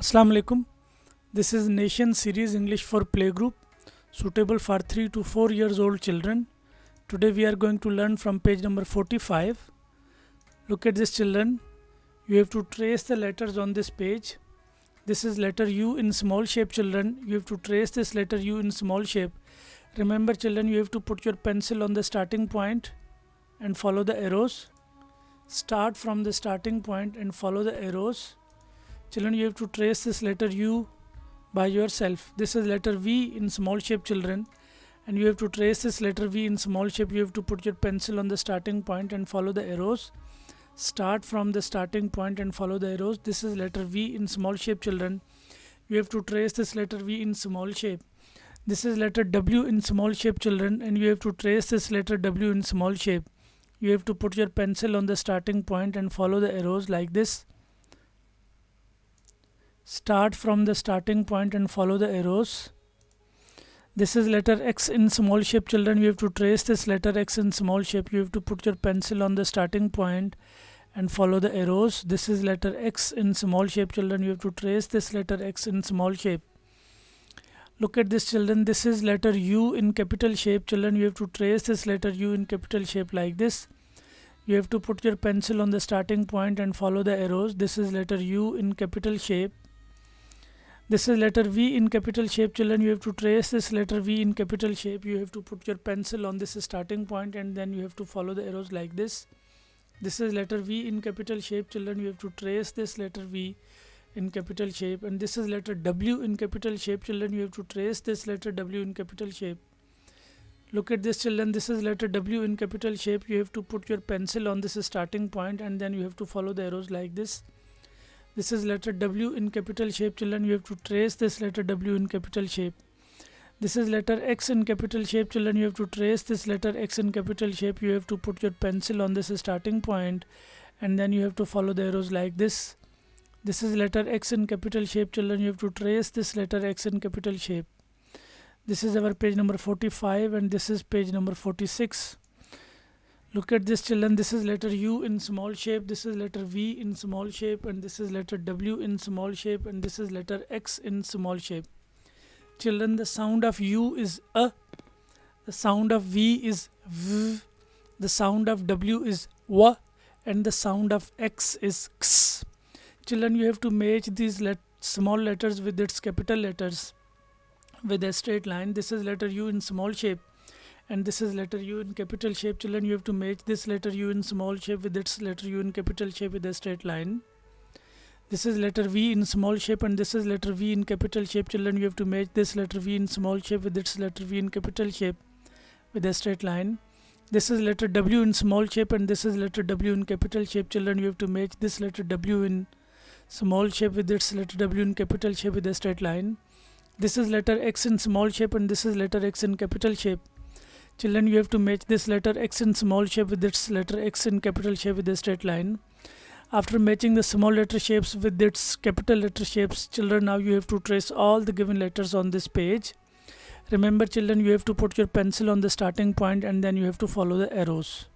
Assalamu alaikum. This is Nation Series English for Playgroup, suitable for 3 to 4 years old children. Today we are going to learn from page number 45. Look at this, children. You have to trace the letters on this page. This is letter U in small shape, children. You have to trace this letter U in small shape. Remember, children, you have to put your pencil on the starting point and follow the arrows. Start from the starting point and follow the arrows. Children, you have to trace this letter U by yourself. This is letter V in small shape, children, and you have to trace this letter V in small shape. You have to put your pencil on the starting point and follow the arrows. Start from the starting point and follow the arrows. This is letter V in small shape, children. You have to trace this letter V in small shape. This is letter W in small shape, children, and you have to trace this letter W in small shape. You have to put your pencil on the starting point and follow the arrows like this. Start from the starting point and follow the arrows. This is letter X in small shape, children. You have to trace this letter X in small shape. You have to put your pencil on the starting point and follow the arrows. This is letter X in small shape, children. You have to trace this letter X in small shape. Look at this, children. This is letter U in capital shape, children. You have to trace this letter U in capital shape like this. You have to put your pencil on the starting point and follow the arrows. This is letter U in capital shape. This is letter V in capital shape, children. You have to trace this letter V in capital shape. You have to put your pencil on this starting point and then you have to follow the arrows like this. This is letter V in capital shape, children. You have to trace this letter V in capital shape. And this is letter W in capital shape, children. You have to trace this letter W in capital shape. Look at this, children. This is letter W in capital shape. You have to put your pencil on this starting point and then you have to follow the arrows like this. This is letter W in capital shape, children. You have to trace this letter W in capital shape. This is letter X in capital shape, children. You have to trace this letter X in capital shape. You have to put your pencil on this starting point and then you have to follow the arrows like this. This is letter X in capital shape, children. You have to trace this letter X in capital shape. This is our page number 45 and this is page number 46. Look at this, children. This is letter U in small shape. This is letter V in small shape and this is letter W in small shape and this is letter X in small shape. Children, the sound of U is A, the sound of V is V, the sound of W is W and the sound of X is X. Children, you have to match these small letters with its capital letters with a straight line. This is letter U in small shape and this is letter U in capital shape, children. You have to match this letter U in small shape with its letter U in capital shape with a straight line. This is letter V in small shape and this is letter V in capital shape, children. You have to match this letter V in small shape with its letter V in capital shape with a straight line. This is letter W in small shape and this is letter W in capital shape, children. You have to match this letter W in small shape with its letter W in capital shape with a straight line. This is letter X in small shape and this is letter X in capital shape. Children, you have to match this letter X in small shape with its letter X in capital shape with a straight line. After matching the small letter shapes with its capital letter shapes, children, now you have to trace all the given letters on this page. Remember, children, you have to put your pencil on the starting point and then you have to follow the arrows.